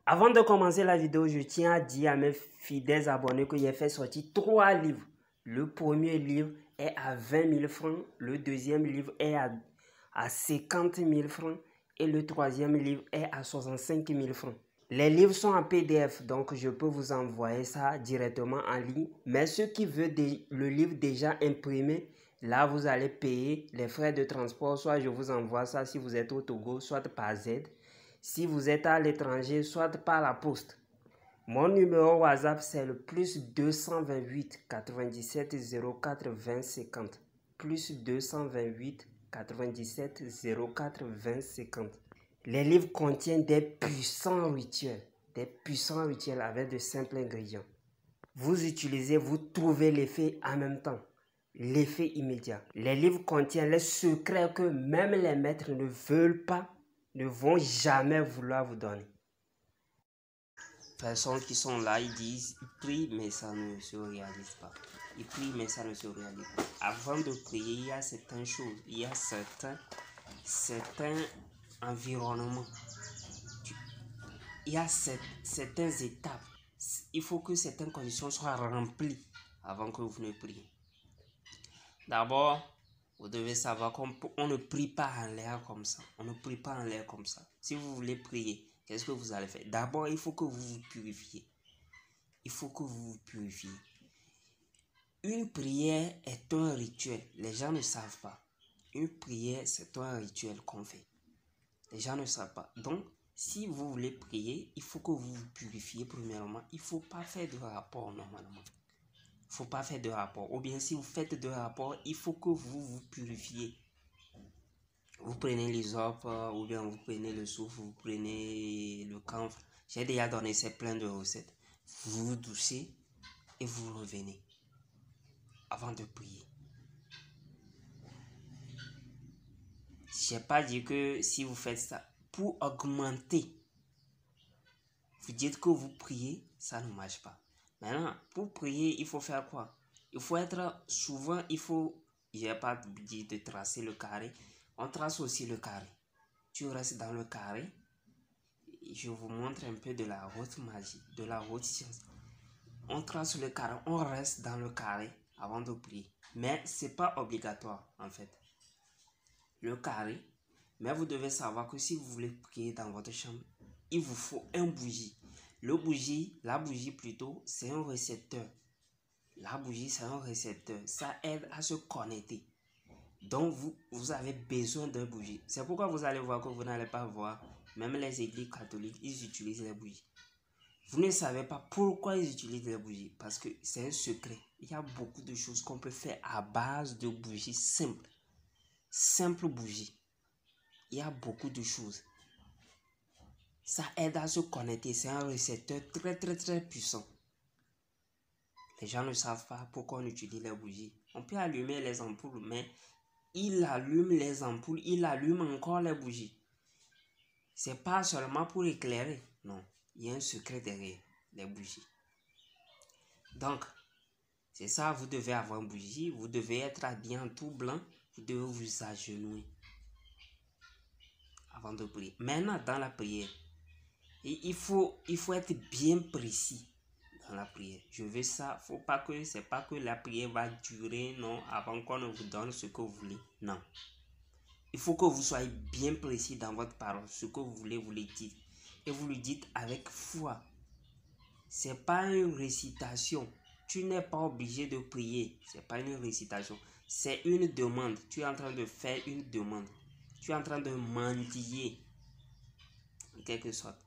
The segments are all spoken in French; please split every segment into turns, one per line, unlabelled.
Avant de commencer la vidéo, je tiens à dire à mes fidèles abonnés que j'ai fait sortir 3 livres. Le premier livre est à 20 000 francs, le deuxième livre est à 50 000 francs et le troisième livre est à 65 000 francs. Les livres sont en PDF, donc je peux vous envoyer ça directement en ligne. Mais ceux qui veulent le livre déjà imprimé, là vous allez payer les frais de transport. Soit je vous envoie ça si vous êtes au Togo, soit par Z. Si vous êtes à l'étranger, soit par la poste. Mon numéro WhatsApp, c'est le plus 228 97 04 20 50. Plus 228 97 04 20 50. Les livres contiennent des puissants rituels avec de simples ingrédients. Vous utilisez, vous trouvez l'effet en même temps, l'effet immédiat. Les livres contiennent les secrets que même les maîtres ne veulent pas, ne vont jamais vouloir vous donner. Personnes qui sont là, ils disent, ils prient, mais ça ne se réalise pas. Ils prient, mais ça ne se réalise pas. Avant de prier, il y a certaines choses, il y a certains environnements. Il y a certaines étapes. Il faut que certaines conditions soient remplies avant que vous ne priez. D'abord, vous devez savoir qu'on ne prie pas en l'air comme ça. On ne prie pas en l'air comme ça. Si vous voulez prier, qu'est-ce que vous allez faire? D'abord, il faut que vous vous purifiez. Il faut que vous vous purifiez. Une prière est un rituel. Les gens ne savent pas. Une prière, c'est un rituel qu'on fait. Les gens ne savent pas. Donc, si vous voulez prier, il faut que vous vous purifiez premièrement. Il ne faut pas faire de rapport normalement. Il ne faut pas faire de rapport. Ou bien si vous faites de rapport, il faut que vous vous purifiez. Vous prenez l'hysope, ou bien vous prenez le soufre, vous prenez le camphre. J'ai déjà donné plein de recettes. Vous vous doucez et vous revenez avant de prier. Je n'ai pas dit que si vous faites ça, pour augmenter, vous dites que vous priez, ça ne marche pas. Maintenant, pour prier, il faut faire quoi? Il faut être souvent, je n'ai pas dit de tracer le carré, on trace aussi le carré. Tu restes dans le carré, je vous montre un peu de la haute magie, de la haute science. On trace le carré, on reste dans le carré avant de prier. Mais ce n'est pas obligatoire en fait. Le carré, mais vous devez savoir que si vous voulez prier dans votre chambre, il vous faut un bougie. La bougie plutôt, c'est un récepteur. La bougie, c'est un récepteur. Ça aide à se connecter. Donc, vous avez besoin d'un bougie. C'est pourquoi vous allez voir que vous n'allez pas voir, même les églises catholiques, ils utilisent les bougies. Vous ne savez pas pourquoi ils utilisent les bougies. Parce que c'est un secret. Il y a beaucoup de choses qu'on peut faire à base de bougies simples. Simple bougie. Il y a beaucoup de choses. Ça aide à se connecter. C'est un récepteur très puissant. Les gens ne savent pas pourquoi on utilise les bougies. On peut allumer les ampoules, mais il allume les ampoules, il allume encore les bougies. C'est pas seulement pour éclairer. Non, il y a un secret derrière les bougies. Donc, c'est ça, vous devez avoir une bougie. Vous devez être habillé en tout blanc. Vous devez vous agenouiller avant de prier. Maintenant, dans la prière, il faut être bien précis dans la prière. Je veux ça. C'est pas que la prière va durer, non, avant qu'on ne vous donne ce que vous voulez. Non. Il faut que vous soyez bien précis dans votre parole. Ce que vous voulez, vous le dites. Et vous le dites avec foi. C'est pas une récitation. Tu n'es pas obligé de prier. C'est pas une récitation. C'est une demande. Tu es en train de faire une demande. Tu es en train de mendier. En quelque sorte.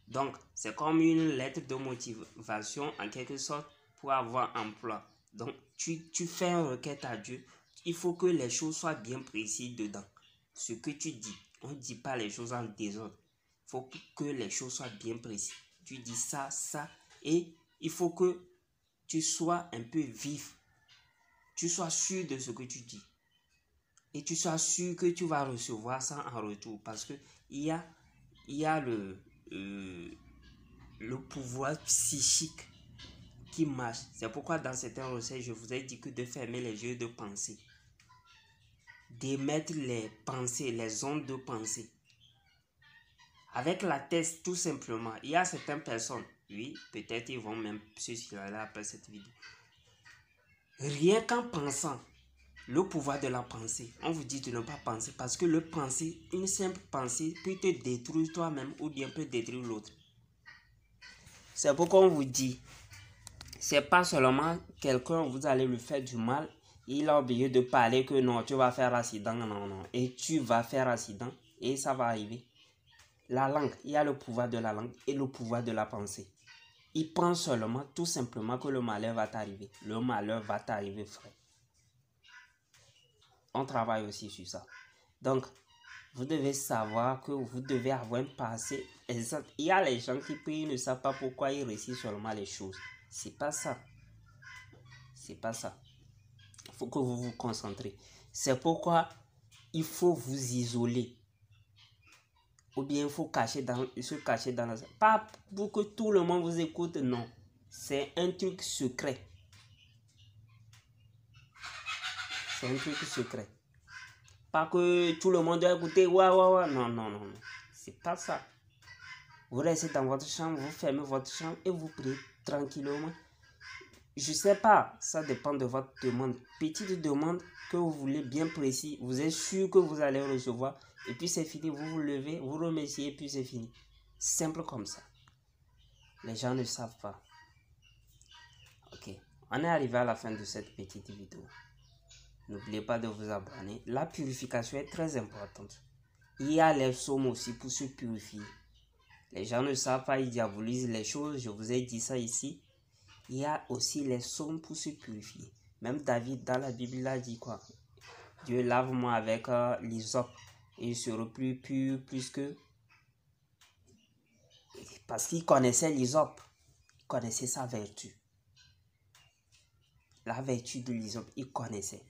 Donc, c'est comme une lettre de motivation, en quelque sorte, pour avoir emploi. Donc, tu fais une requête à Dieu. Il faut que les choses soient bien précises dedans. Ce que tu dis, on ne dit pas les choses en désordre. Il faut que les choses soient bien précises. Tu dis ça, et il faut que tu sois un peu vif. Tu sois sûr de ce que tu dis. Et tu sois sûr que tu vas recevoir ça en retour. Parce que il y a le pouvoir psychique qui marche. C'est pourquoi dans certains recettes, je vous ai dit que de fermer les yeux de pensée. D'émettre les pensées, les ondes de pensée. Avec la tête, tout simplement. Il y a certaines personnes, oui, peut-être ils vont même se signaler après cette vidéo. Rien qu'en pensant, le pouvoir de la pensée, on vous dit de ne pas penser parce que le penser, une simple pensée peut te détruire toi-même ou bien peut détruire l'autre. C'est pourquoi on vous dit, c'est pas seulement quelqu'un, vous allez lui faire du mal, il a oublié de parler que non, tu vas faire accident, non, et tu vas faire accident et ça va arriver. La langue, il y a le pouvoir de la langue et le pouvoir de la pensée. Il pense seulement, tout simplement, que le malheur va t'arriver. Le malheur va t'arriver, frère. On travaille aussi sur ça. Donc, vous devez savoir que vous devez avoir un passé exact. Il y a les gens qui prient, ils ne savent pas pourquoi ils réussissent seulement les choses. C'est pas ça. C'est pas ça. Il faut que vous vous concentrez. C'est pourquoi il faut vous isoler. Ou bien il faut se cacher dans la... Pas pour que tout le monde vous écoute, non. C'est un truc secret. C'est un truc secret. Pas que tout le monde doit écouter. Non. C'est pas ça. Vous restez dans votre chambre, vous fermez votre chambre et vous priez tranquillement. Je sais pas, ça dépend de votre demande. Petite demande que vous voulez bien précis. Vous êtes sûr que vous allez recevoir. Et puis c'est fini, vous vous levez, vous remerciez et puis c'est fini. Simple comme ça. Les gens ne savent pas. Ok, on est arrivé à la fin de cette petite vidéo. N'oubliez pas de vous abonner. La purification est très importante. Il y a les psaumes aussi pour se purifier. Les gens ne savent pas, ils diabolisent les choses. Je vous ai dit ça ici. Il y a aussi les psaumes pour se purifier. Même David dans la Bible a dit quoi? Dieu lave-moi avec l'hysope et il sera plus pur plus que... Parce qu'il connaissait l'hysope. Il connaissait sa vertu. La vertu de l'hysope, il connaissait.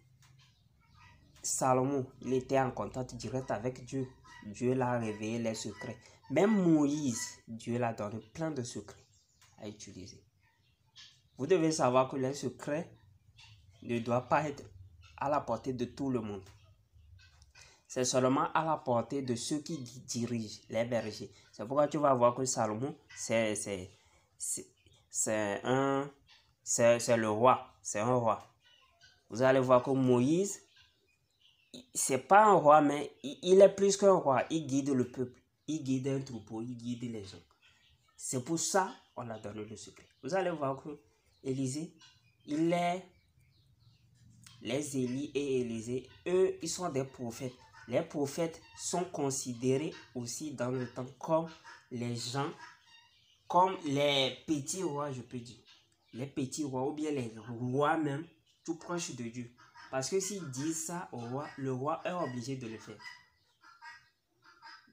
Salomon, il était en contact direct avec Dieu. Dieu l'a révélé les secrets. Même Moïse, Dieu l'a donné plein de secrets à utiliser. Vous devez savoir que les secrets ne doivent pas être à la portée de tout le monde. C'est seulement à la portée de ceux qui dirigent, les bergers. C'est pourquoi tu vas voir que Salomon, c'est le roi. C'est un roi. Vous allez voir que Moïse, c'est pas un roi, mais il est plus qu'un roi. Il guide le peuple. Il guide un troupeau. Il guide les gens. C'est pour ça qu'on a donné le secret. Vous allez voir que Élisée, les Élie et Élisée, eux, ils sont des prophètes. Les prophètes sont considérés aussi dans le temps comme les gens, comme les petits rois, je peux dire. Les petits rois ou bien les rois même, tout proches de Dieu. Parce que s'ils disent ça au roi, le roi est obligé de le faire.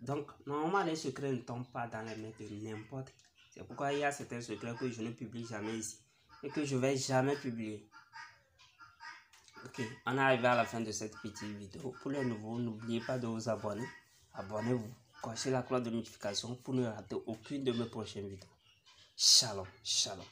Donc, normalement, les secrets ne tombent pas dans les mains de n'importe qui. C'est pourquoi il y a certains secrets que je ne publie jamais ici et que je ne vais jamais publier. Ok, on est arrivé à la fin de cette petite vidéo. Pour les nouveaux, n'oubliez pas de vous abonner. Abonnez-vous, coichez la cloche de notification pour ne rater aucune de mes prochaines vidéos. Shalom, shalom.